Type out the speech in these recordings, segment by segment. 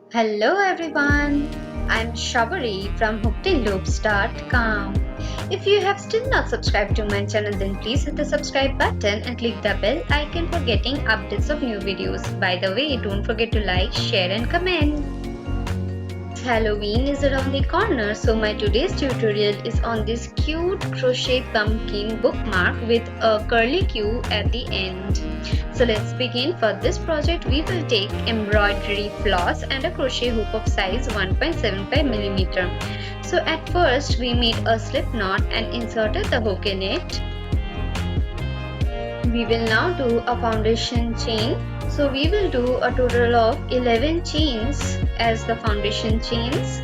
Hello everyone, I'm Shabari from HookedInLoops.com. If you have still not subscribed to my channel, then please hit the subscribe button and click the bell icon for getting updates of new videos. By the way, don't forget to like, share and comment. Halloween is around the corner, so my today's tutorial is on this cute crochet pumpkin bookmark with a curly Q at the end. So let's begin. For this project we will take embroidery floss and a crochet hook of size 1.75mm. So at first we made a slip knot and inserted the hook in it. We will now do a foundation chain. So we will do a total of 11 chains as the foundation chains.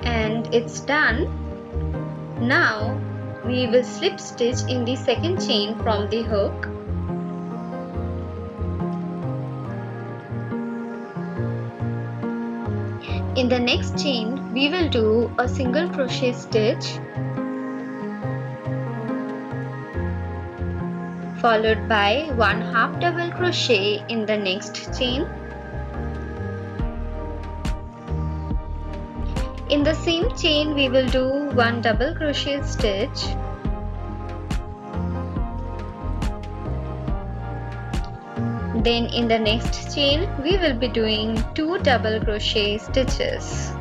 And it's done. Now we will slip stitch in the second chain from the hook. In the next chain, we will do a single crochet stitch followed by 1/2 double crochet in the next chain. In the same chain, we will do 1 double crochet stitch. Then in the next chain, we will be doing 2 double crochet stitches.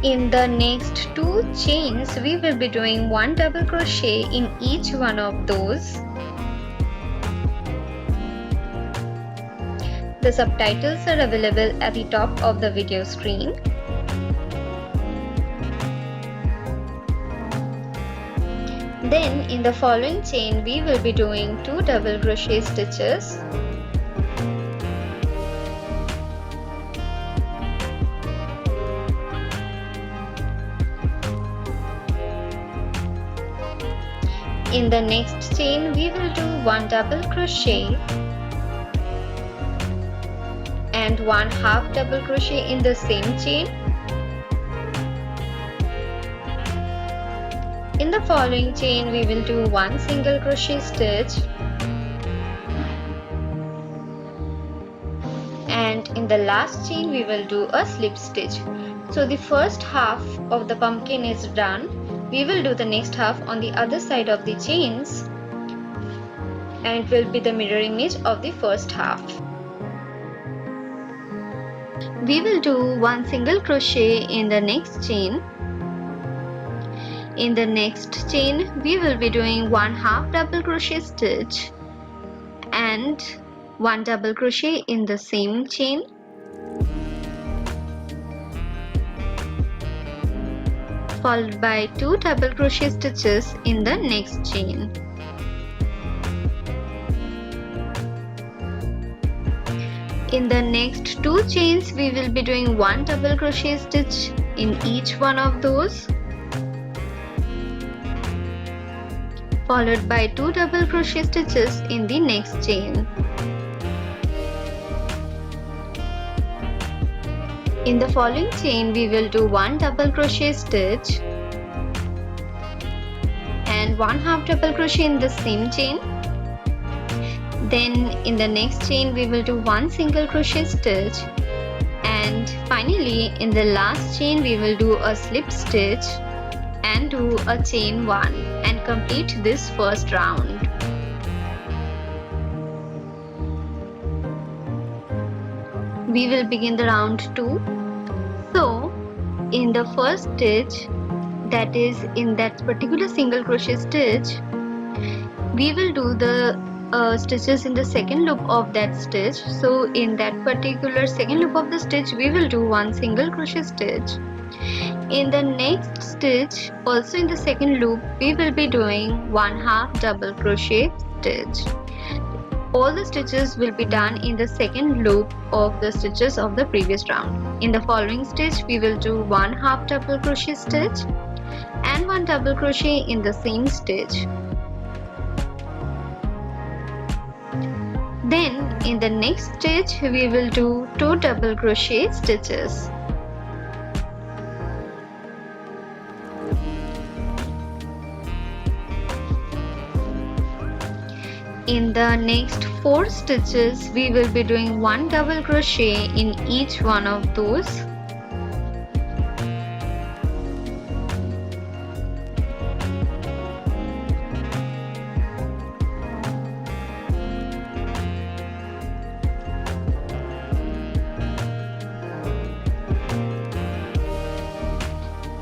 In the next 2 chains, we will be doing 1 double crochet in each one of those. The subtitles are available at the top of the video screen. Then in the following chain, we will be doing 2 double crochet stitches. In the next chain, we will do 1 double crochet and 1/2 double crochet in the same chain. In the following chain, we will do 1 single crochet stitch, and in the last chain we will do a slip stitch. So the first half of the pumpkin is done. We will do the next half on the other side of the chains, and it will be the mirror image of the first half. We will do 1 single crochet in the next chain. In the next chain, we will be doing 1/2 double crochet stitch and 1 double crochet in the same chain. Followed by 2 double crochet stitches in the next chain. In the next 2 chains, we will be doing 1 double crochet stitch in each one of those, followed by 2 double crochet stitches in the next chain. In the following chain, we will do 1 double crochet stitch and 1/2 double crochet in the same chain. Then in the next chain, we will do 1 single crochet stitch, and finally in the last chain we will do a slip stitch and do a chain 1 and complete this first round. We will begin the round 2. So in the first stitch, that is in that particular single crochet stitch, we will do the stitches in the second loop of that stitch. So in that particular second loop of the stitch, we will do 1 single crochet stitch. In the next stitch, also in the second loop, we will be doing 1/2 double crochet stitch. All the stitches will be done in the second loop of the stitches of the previous round. In the following stitch, we will do 1/2 double crochet stitch and 1 double crochet in the same stitch. Then in the next stitch we will do 2 double crochet stitches. In the next 4 stitches we will be doing 1 double crochet in each one of those.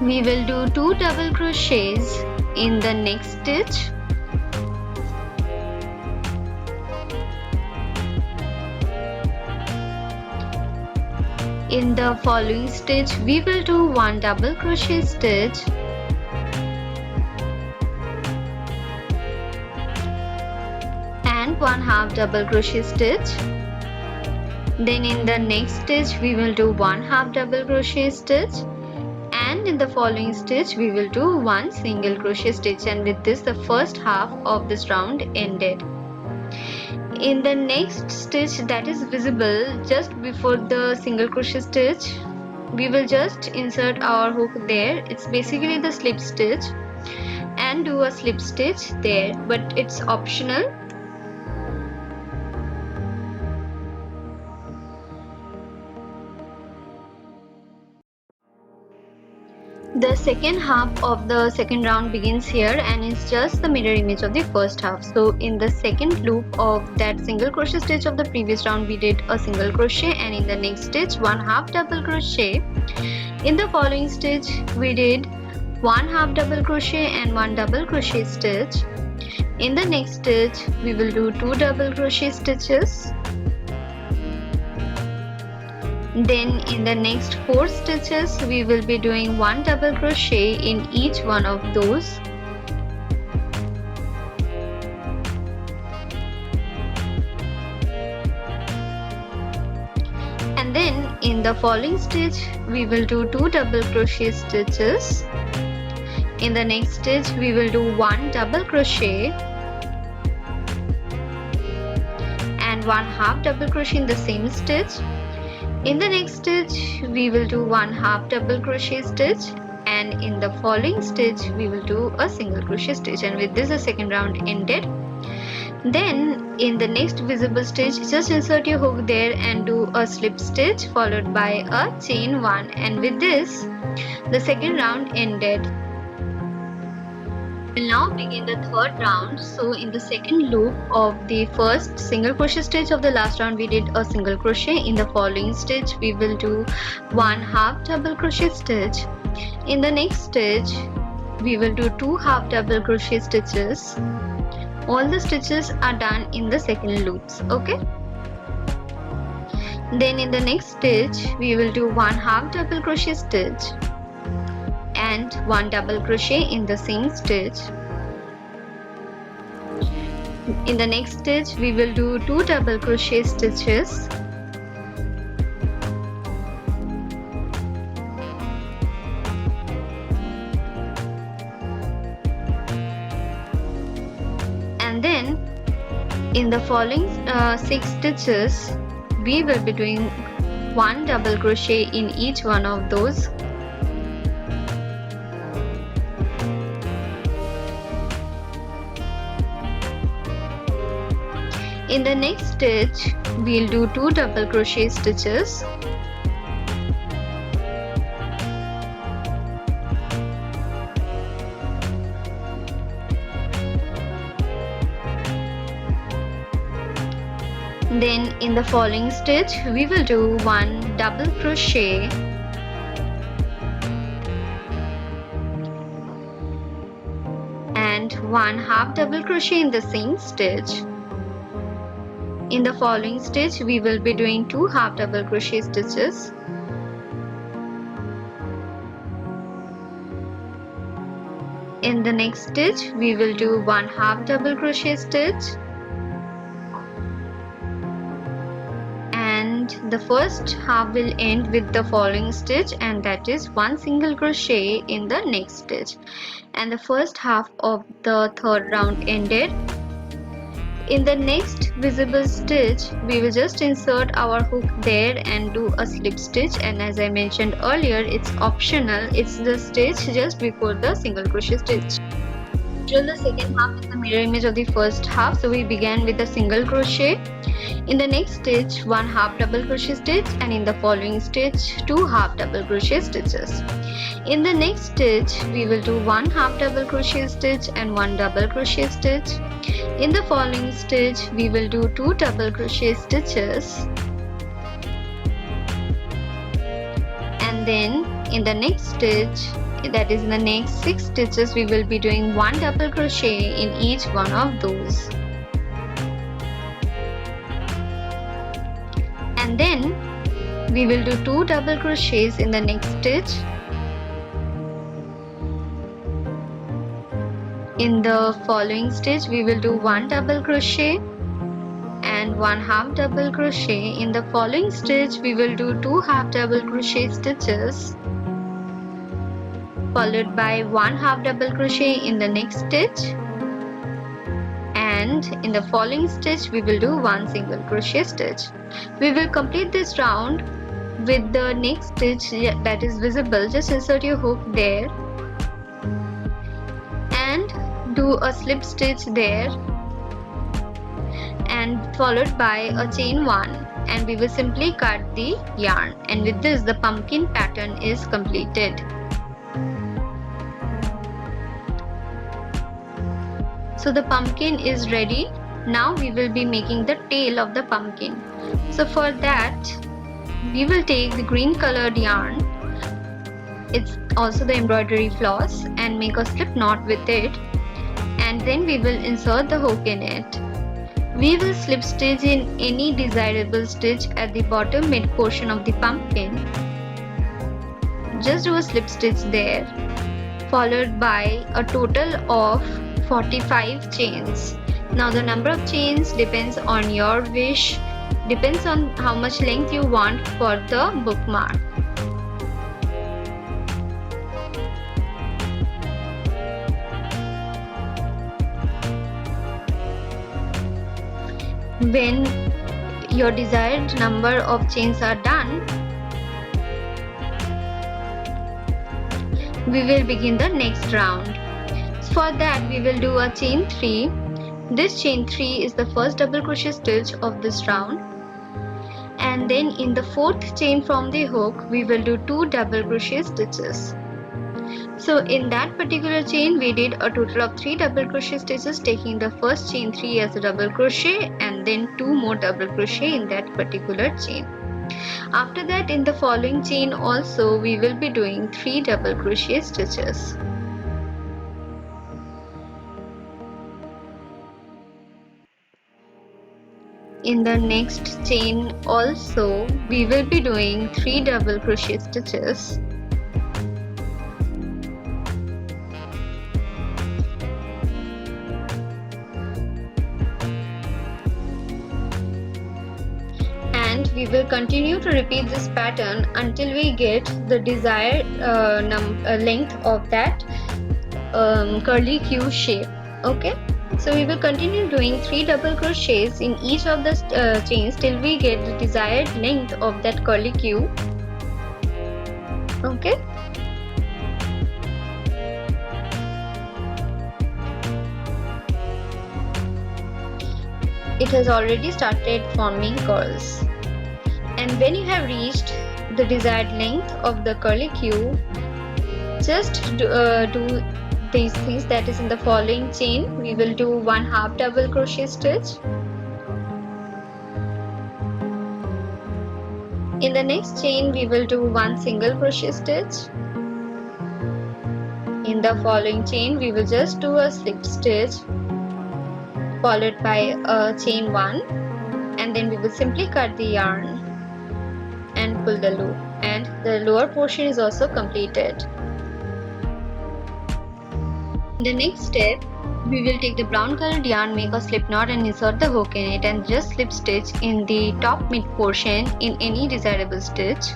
We will do 2 double crochets in the next stitch. In the following stitch we will do 1 double crochet stitch and 1 half double crochet stitch. Then in the next stitch we will do 1 half double crochet stitch, and in the following stitch we will do 1 single crochet stitch, and with this the first half of this round ended. In the next stitch that is visible just before the single crochet stitch, we will just insert our hook there. It's basically the slip stitch, and do a slip stitch there, but it's optional. The second half of the second round begins here and is just the mirror image of the first half. So in the second loop of that single crochet stitch of the previous round we did a single crochet, and in the next stitch 1 half double crochet. In the following stitch we did 1 half double crochet and 1 double crochet stitch. In the next stitch we will do 2 double crochet stitches. Then in the next 4 stitches we will be doing 1 double crochet in each one of those. And then in the following stitch we will do 2 double crochet stitches. In the next stitch we will do 1 double crochet and 1 half double crochet in the same stitch. In the next stitch we will do 1 half double crochet stitch, and in the following stitch we will do a single crochet stitch, and with this the second round ended. Then in the next visible stitch just insert your hook there and do a slip stitch followed by a chain 1, and with this the second round ended. We will now begin the third round. So in the second loop of the first single crochet stitch of the last round we did a single crochet. In the following stitch we will do 1 half double crochet stitch. In the next stitch we will do 2 half double crochet stitches. All the stitches are done in the second loops, okay? Then in the next stitch we will do 1 half double crochet stitch and 1 double crochet in the same stitch. In the next stitch we will do 2 double crochet stitches. And then in the following 6 stitches we will be doing 1 double crochet in each one of those. In the next stitch we'll do 2 double crochet stitches. Then in the following stitch we will do 1 double crochet and 1 half double crochet in the same stitch. In the following stitch we will be doing 2 half double crochet stitches. In the next stitch we will do 1 half double crochet stitch, and the first half will end with the following stitch, and that is 1 single crochet in the next stitch, and the first half of the third round ended. In the next visible stitch, we will just insert our hook there and do a slip stitch, and as I mentioned earlier, it's optional. It's the stitch just before the single crochet stitch. The second half is the mirror image of the first half, so we began with a single crochet. In the next stitch, 1 half double crochet stitch, and in the following stitch 2 half double crochet stitches. In the next stitch, we will do 1 half double crochet stitch and 1 double crochet stitch. In the following stitch, we will do 2 double crochet stitches, and then in the next stitch, that is in the next 6 stitches, we will be doing 1 double crochet in each one of those. And then we will do 2 double crochets in the next stitch. In the following stitch, we will do 1 double crochet and 1 half double crochet. In the following stitch, we will do 2 half double crochet stitches, followed by 1 half double crochet in the next stitch, and in the following stitch we will do 1 single crochet stitch. We will complete this round with the next stitch that is visible. Just insert your hook there and do a slip stitch there, and followed by a chain 1, and we will simply cut the yarn, and with this the pumpkin pattern is completed. So the pumpkin is ready. Now we will be making the tail of the pumpkin. So for that, we will take the green colored yarn, it's also the embroidery floss, and make a slip knot with it, and then we will insert the hook in it. We will slip stitch in any desirable stitch at the bottom mid portion of the pumpkin. Just do a slip stitch there, followed by a total of 45 chains. Now the number of chains depends on your wish, depends on how much length you want for the bookmark. When your desired number of chains are done, we will begin the next round. For that, we will do a chain 3. This chain 3 is the first double crochet stitch of this round, and then in the 4th chain from the hook we will do 2 double crochet stitches. So in that particular chain we did a total of 3 double crochet stitches, taking the first chain 3 as a double crochet and then 2 more double crochet in that particular chain. After that, in the following chain also we will be doing 3 double crochet stitches. In the next chain also we will be doing 3 double crochet stitches. And we will continue to repeat this pattern until we get the desired length of that curly Q shape. Okay, so we will continue doing 3 double crochets in each of the chains till we get the desired length of that curly Q. Okay, it has already started forming curls. And when you have reached the desired length of the curly Q, just do these things. That is, in the following chain we will do 1 half double crochet stitch. In the next chain we will do 1 single crochet stitch. In the following chain we will just do a slip stitch, followed by a chain 1, and then we will simply cut the yarn and pull the loop, and the lower portion is also completed. In the next step, we will take the brown colored yarn, make a slip knot and insert the hook in it, and just slip stitch in the top mid portion in any desirable stitch.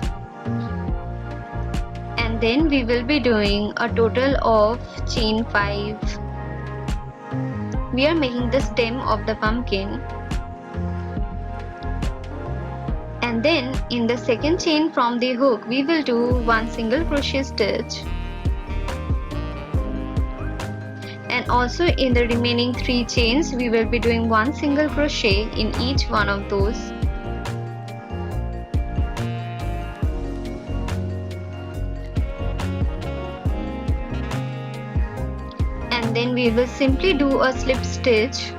And then we will be doing a total of chain 5. we are making the stem of the pumpkin. And then in the second chain from the hook, we will do one single crochet stitch. And also in the remaining 3 chains, we will be doing one single crochet in each one of those. And then we will simply do a slip stitch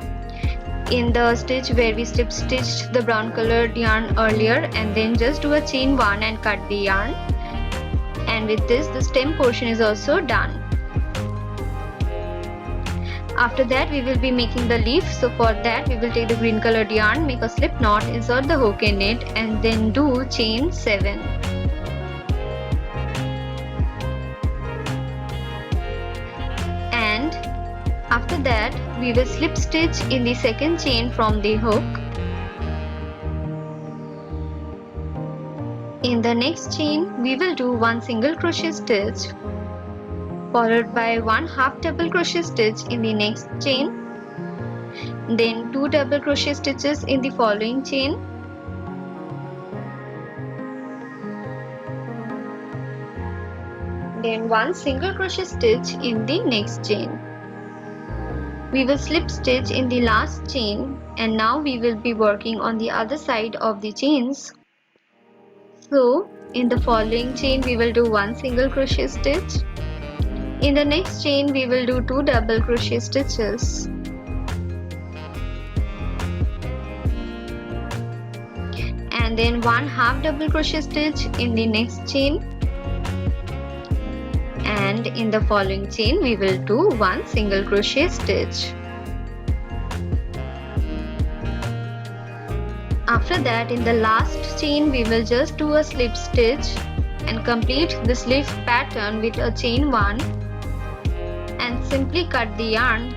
in the stitch where we slip stitched the brown colored yarn earlier, and then just do a chain 1 and cut the yarn. And with this, the stem portion is also done. After that, we will be making the leaf. So for that, we will take the green colored yarn, make a slip knot, insert the hook in it, and then do chain 7. And after that, we will slip stitch in the second chain from the hook. In the next chain, we will do one single crochet stitch, followed by one half double crochet stitch in the next chain, then 2 double crochet stitches in the following chain, then one single crochet stitch in the next chain. We will slip stitch in the last chain, and now we will be working on the other side of the chains. So in the following chain, we will do one single crochet stitch. In the next chain, we will do 2 double crochet stitches. And then one half double crochet stitch in the next chain. And in the following chain, we will do one single crochet stitch. After that, in the last chain, we will just do a slip stitch and complete this leaf pattern with a chain 1. And simply cut the yarn.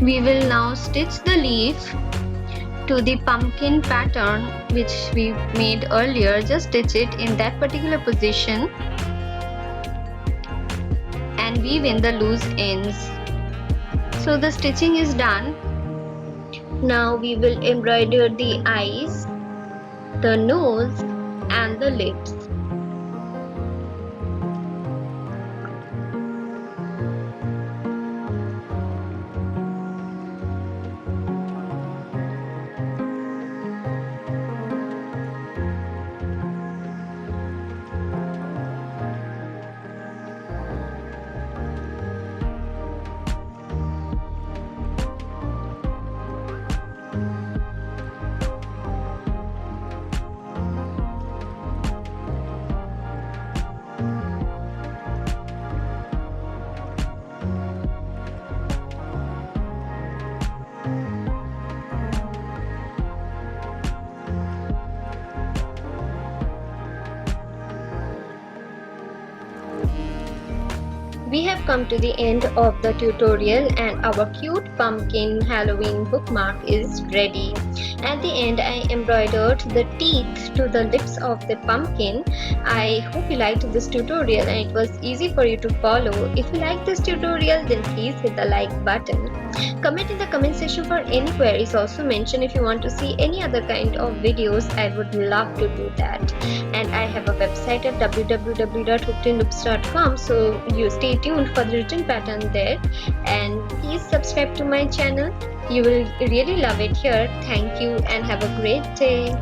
We will now stitch the leaf to the pumpkin pattern which we made earlier. Just stitch it in that particular position and weave in the loose ends. So the stitching is done. Now we will embroider the eyes, the nose and the lips. We have come to the end of the tutorial and our cute pumpkin Halloween bookmark is ready. At the end, I embroidered the teeth to the lips of the pumpkin. I hope you liked this tutorial and it was easy for you to follow. If you like this tutorial, then please hit the like button. Comment in the comment section for any queries. Also mention if you want to see any other kind of videos. I would love to do that. And I have a website at www.hookedinloops.com, so you stay tuned for the written pattern there, and please subscribe to my channel. You will really love it here. Thank you and have a great day.